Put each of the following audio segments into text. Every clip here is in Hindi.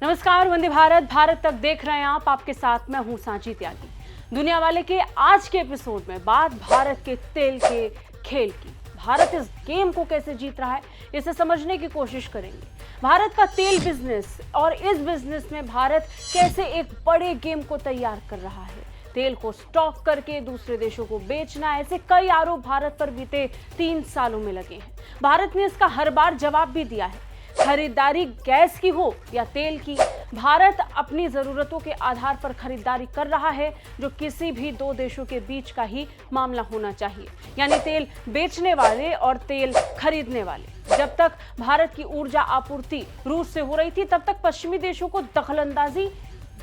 नमस्कार, वंदे भारत। भारत तक देख रहे हैं आप। आपके साथ मैं हूं सांची त्यागी। दुनिया वाले के आज के एपिसोड में बात भारत के तेल के खेल की। भारत इस गेम को कैसे जीत रहा है, इसे समझने की कोशिश करेंगे। भारत का तेल बिजनेस और इस बिजनेस में भारत कैसे एक बड़े गेम को तैयार कर रहा है। तेल को स्टॉक करके दूसरे देशों को बेचना, ऐसे कई आरोप भारत पर बीते 3 सालों में लगे हैं। भारत ने इसका हर बार जवाब भी दिया है। खरीदारी गैस की हो या तेल की, भारत अपनी जरूरतों के आधार पर खरीदारी कर रहा है, जो किसी भी दो देशों के बीच का ही मामला होना चाहिए, यानी तेल बेचने वाले और तेल खरीदने वाले। जब तक भारत की ऊर्जा आपूर्ति रूस से हो रही थी, तब तक पश्चिमी देशों को दखलंदाजी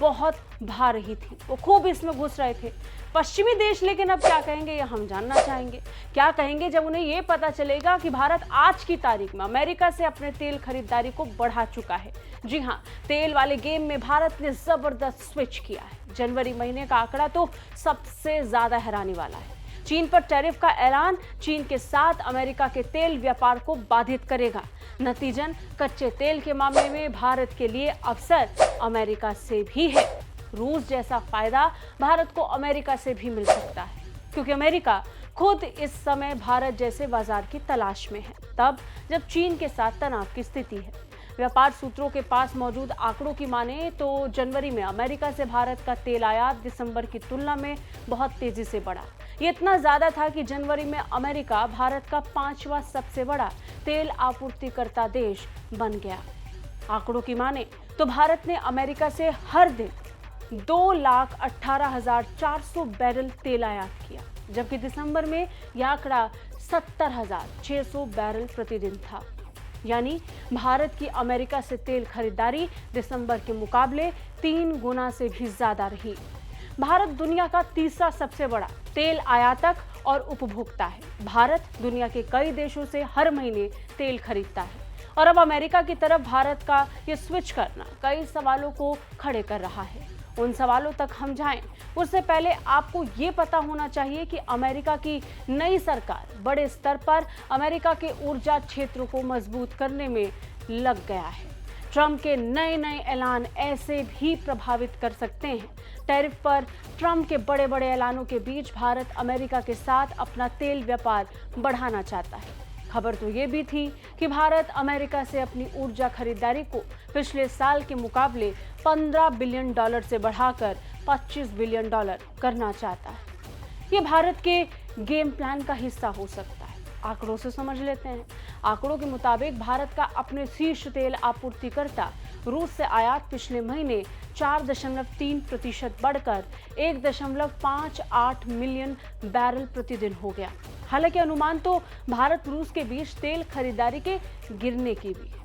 बहुत भा रही थी। वो खूब इसमें घुस रहे थे पश्चिमी देश। लेकिन अब क्या कहेंगे, ये हम जानना चाहेंगे। क्या कहेंगे जब उन्हें ये पता चलेगा कि भारत आज की तारीख में अमेरिका से अपने तेल खरीदारी को बढ़ा चुका है। जी हाँ, तेल वाले गेम में भारत ने जबरदस्त स्विच किया है। जनवरी महीने का आंकड़ा तो सबसे ज्यादा हैरानी वाला है। चीन पर टैरिफ का ऐलान चीन के साथ अमेरिका के तेल व्यापार को बाधित करेगा। नतीजन कच्चे तेल के मामले में भारत के लिए अवसर अमेरिका से भी है। रूस जैसा फायदा भारत को अमेरिका से भी मिल सकता है, क्योंकि अमेरिका खुद इस समय भारत जैसे बाजार की तलाश में है, तब जब चीन के साथ तनाव की स्थिति है। व्यापार सूत्रों के पास मौजूद आंकड़ों की माने तो जनवरी में अमेरिका से भारत का तेल आयात दिसंबर की तुलना में बहुत तेजी से बढ़ा। ये इतना ज्यादा था कि जनवरी में अमेरिका भारत का 5वां सबसे बड़ा तेल आपूर्तिकर्ता देश बन गया। आंकड़ों की माने तो भारत ने अमेरिका से हर दिन 2,18,400 बैरल तेल आयात किया, जबकि दिसंबर में यह आंकड़ा 70,600 बैरल प्रतिदिन था। यानी भारत की अमेरिका से तेल खरीदारी दिसंबर के मुकाबले 3 गुना से भी ज्यादा रही। भारत दुनिया का तीसरा सबसे बड़ा तेल आयातक और उपभोक्ता है। भारत दुनिया के कई देशों से हर महीने तेल खरीदता है, और अब अमेरिका की तरफ भारत का ये स्विच करना कई सवालों को खड़े कर रहा है। उन सवालों तक हम जाएं, उससे पहले आपको ये पता होना चाहिए कि अमेरिका की नई सरकार बड़े स्तर पर अमेरिका के ऊर्जा क्षेत्र को मजबूत करने में लग गया है। ट्रंप के नए नए ऐलान ऐसे भी प्रभावित कर सकते हैं। टैरिफ पर ट्रंप के बड़े बड़े ऐलानों के बीच भारत अमेरिका के साथ अपना तेल व्यापार बढ़ाना चाहता है। खबर तो ये भी थी कि भारत अमेरिका से अपनी ऊर्जा खरीदारी को पिछले साल के मुकाबले $15 बिलियन से बढ़ाकर $25 बिलियन करना चाहता है। ये भारत के गेम प्लान का हिस्सा हो सकता है। आंकड़ों से समझ लेते हैं। आंकड़ों के मुताबिक भारत का अपने शीर्ष तेल आपूर्तिकर्ता रूस से आयात पिछले महीने 4.3% बढ़कर 1.58 मिलियन बैरल प्रतिदिन हो गया। हालांकि अनुमान तो भारत रूस के बीच तेल खरीदारी के गिरने की भी है।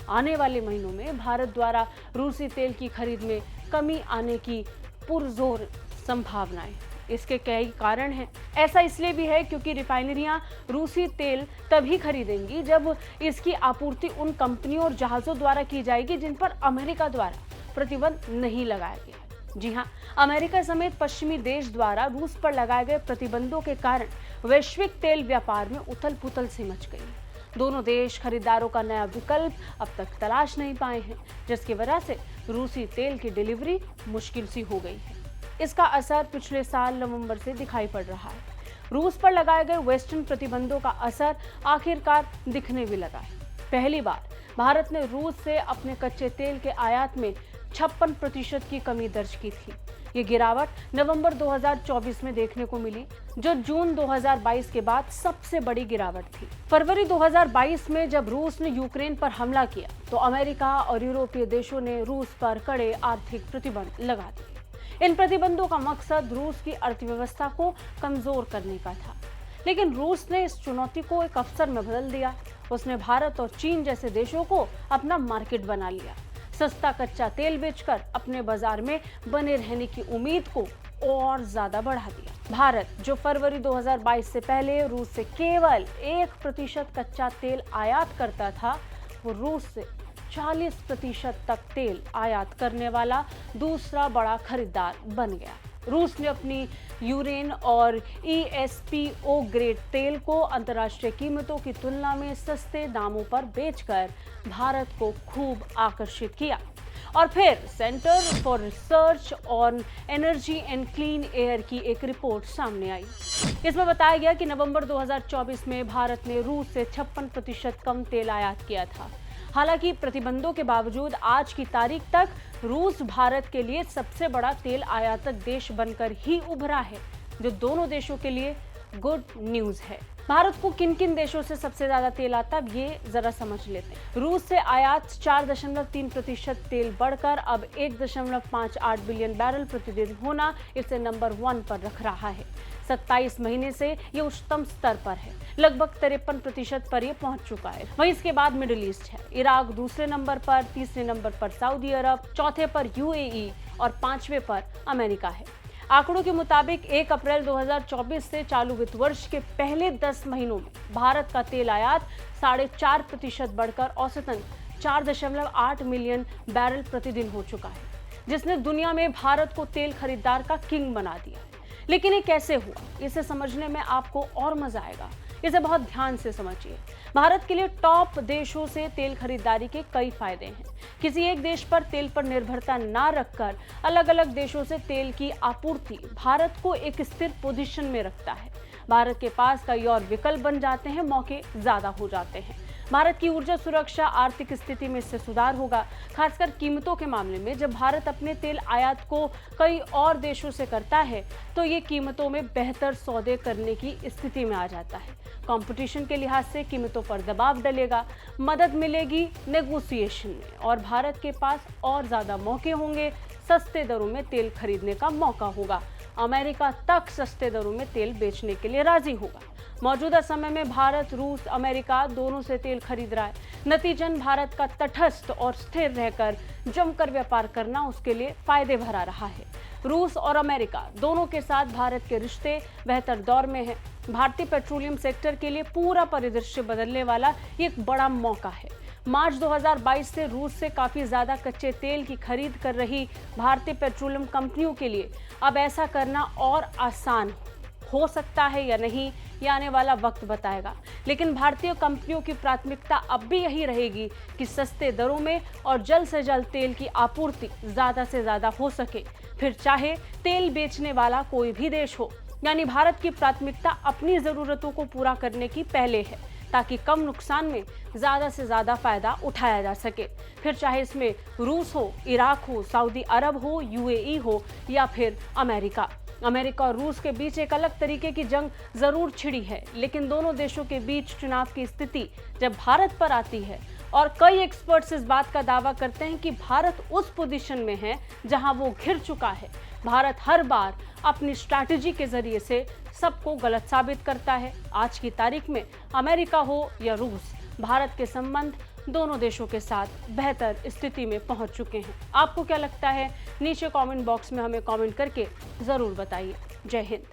आने वाले महीनों में भारत द्वारा रूसी तेल की खरीद में कमी आने की पुरजोर संभावनाएं। इसके कई कारण हैं। ऐसा इसलिए भी है क्योंकि रिफाइनरियां रूसी तेल तभी खरीदेंगी जब इसकी आपूर्ति उन कंपनियों और जहाजों द्वारा की जाएगी जिन पर अमेरिका द्वारा प्रतिबंध नहीं लगाया गया। जी हाँ, अमेरिका समेत पश्चिमी देश द्वारा रूस पर लगाए गए प्रतिबंधों के कारण वैश्विक तेल व्यापार में उथल पुथल सी मच गई है। दोनों देश खरीदारों का नया विकल्प अब तक तलाश नहीं पाए हैं, जिसकी वजह से रूसी तेल की डिलीवरी मुश्किल सी हो गई है। इसका असर पिछले साल नवंबर से दिखाई पड़ रहा है। रूस पर लगाए गए वेस्टर्न प्रतिबंधों का असर आखिरकार दिखने भी लगा है। पहली बार भारत ने रूस से अपने कच्चे तेल के आयात में 56% की कमी दर्ज की थी। ये गिरावट नवंबर 2024 में देखने को मिली, जो जून 2022 के बाद सबसे बड़ी गिरावट थी। फरवरी 2022 में जब रूस ने यूक्रेन पर हमला किया तो अमेरिका और यूरोपीय देशों ने रूस पर कड़े आर्थिक प्रतिबंध लगा दिए। इन प्रतिबंधों का मकसद रूस की अर्थव्यवस्था को कमजोर करने का था, लेकिन रूस ने इस चुनौती को एक अवसर में बदल दिया। उसने भारत और चीन जैसे देशों को अपना मार्केट बना लिया। सस्ता कच्चा तेल बेचकर अपने बाजार में बने रहने की उम्मीद को और ज्यादा बढ़ा दिया। भारत, जो फरवरी 2022 से पहले रूस से केवल 1% कच्चा तेल आयात करता था, वो रूस से 40% तक तेल आयात करने वाला दूसरा बड़ा खरीदार बन गया। रूस ने अपनी यूरेन और ESPO ग्रेड तेल को अंतर्राष्ट्रीय कीमतों की तुलना में सस्ते दामों पर बेचकर भारत को खूब आकर्षित किया और फिर centre for research on energy and clean air की एक रिपोर्ट सामने आई। इसमें बताया गया कि नवंबर 2024 में भारत ने रूस से 56% कम तेल आयात किया था। हालांकि प्रतिबंधों के बावजूद आज की तारीख तक रूस भारत के लिए सबसे बड़ा तेल आयातक देश बनकर ही उभरा है, जो दोनों देशों के लिए गुड न्यूज है। भारत को किन किन देशों से सबसे ज्यादा तेल आता है, ये जरा समझ लेते हैं। रूस से आयात 4.3% तेल बढ़कर अब 1.58 बिलियन बैरल प्रतिदिन होना इसे नंबर 1 पर रख रहा है। 27 महीने से ये उच्चतम स्तर पर है, लगभग 53% पर ये पहुंच चुका है। वहीं इसके बाद मिडिल ईस्ट है, इराक दूसरे नंबर पर, तीसरे नंबर पर सऊदी अरब, चौथे पर यूएई और 5वें पर अमेरिका है। आंकड़ों के मुताबिक 1 अप्रैल 2024 से चालू वित्त वर्ष के पहले 10 महीनों में भारत का तेल आयात 4.5% बढ़कर औसतन 4.8 मिलियन बैरल प्रतिदिन हो चुका है, जिसने दुनिया में भारत को तेल खरीदार का किंग बना दिया। लेकिन ये कैसे हुआ, इसे समझने में आपको और मजा आएगा। इसे बहुत ध्यान से समझिए। भारत के लिए टॉप देशों से तेल खरीदारी के कई फायदे हैं। किसी एक देश पर तेल पर निर्भरता ना रखकर अलग अलग देशों से तेल की आपूर्ति भारत को एक स्थिर पोजीशन में रखता है। भारत के पास कई और विकल्प बन जाते हैं, मौके ज्यादा हो जाते हैं। भारत की ऊर्जा सुरक्षा, आर्थिक स्थिति में इससे सुधार होगा, खासकर कीमतों के मामले में। जब भारत अपने तेल आयात को कई और देशों से करता है तो ये कीमतों में बेहतर सौदे करने की स्थिति में आ जाता है। कंपटीशन के लिहाज से कीमतों पर दबाव डलेगा, मदद मिलेगी नेगोशिएशन में और भारत के पास और ज्यादा मौके होंगे। सस्ते दरों में तेल खरीदने का मौका होगा। अमेरिका तक सस्ते दरों में तेल बेचने के लिए राजी होगा। मौजूदा समय में भारत, रूस, अमेरिका दोनों से तेल खरीद रहा है। नतीजन भारत का तटस्थ और स्थिर रहकर जमकर व्यापार करना उसके लिए फायदे भरा रहा है। रूस और अमेरिका दोनों के साथ भारत के रिश्ते बेहतर दौर में हैं। भारतीय पेट्रोलियम सेक्टर के लिए पूरा परिदृश्य बदलने वाला ये एक बड़ा मौका है। मार्च 2022 से रूस से काफी ज्यादा कच्चे तेल की खरीद कर रही भारतीय पेट्रोलियम कंपनियों के लिए अब ऐसा करना और आसान हो सकता है या नहीं, ये आने वाला वक्त बताएगा। लेकिन भारतीय कंपनियों की प्राथमिकता अब भी यही रहेगी कि सस्ते दरों में और जल्द से जल्द तेल की आपूर्ति ज्यादा से ज्यादा हो सके, फिर चाहे तेल बेचने वाला कोई भी देश हो। यानी भारत की प्राथमिकता अपनी जरूरतों को पूरा करने की पहले है, ताकि कम नुकसान में ज्यादा से ज्यादा फायदा उठाया जा सके। फिर चाहे इसमें रूस हो, इराक हो, सऊदी अरब हो, यूएई हो या फिर अमेरिका। अमेरिका और रूस के बीच एक अलग तरीके की जंग जरूर छिड़ी है, लेकिन दोनों देशों के बीच चुनाव की स्थिति जब भारत पर आती है और कई एक्सपर्ट्स इस बात का दावा करते हैं कि भारत उस पोजीशन में है जहां वो घिर चुका है। भारत हर बार अपनी स्ट्रैटेजी के जरिए से सबको गलत साबित करता है। आज की तारीख में अमेरिका हो या रूस, भारत के संबंध दोनों देशों के साथ बेहतर स्थिति में पहुंच चुके हैं। आपको क्या लगता है? नीचे कमेंट बॉक्स में हमें कमेंट करके जरूर बताइए। जय हिंद।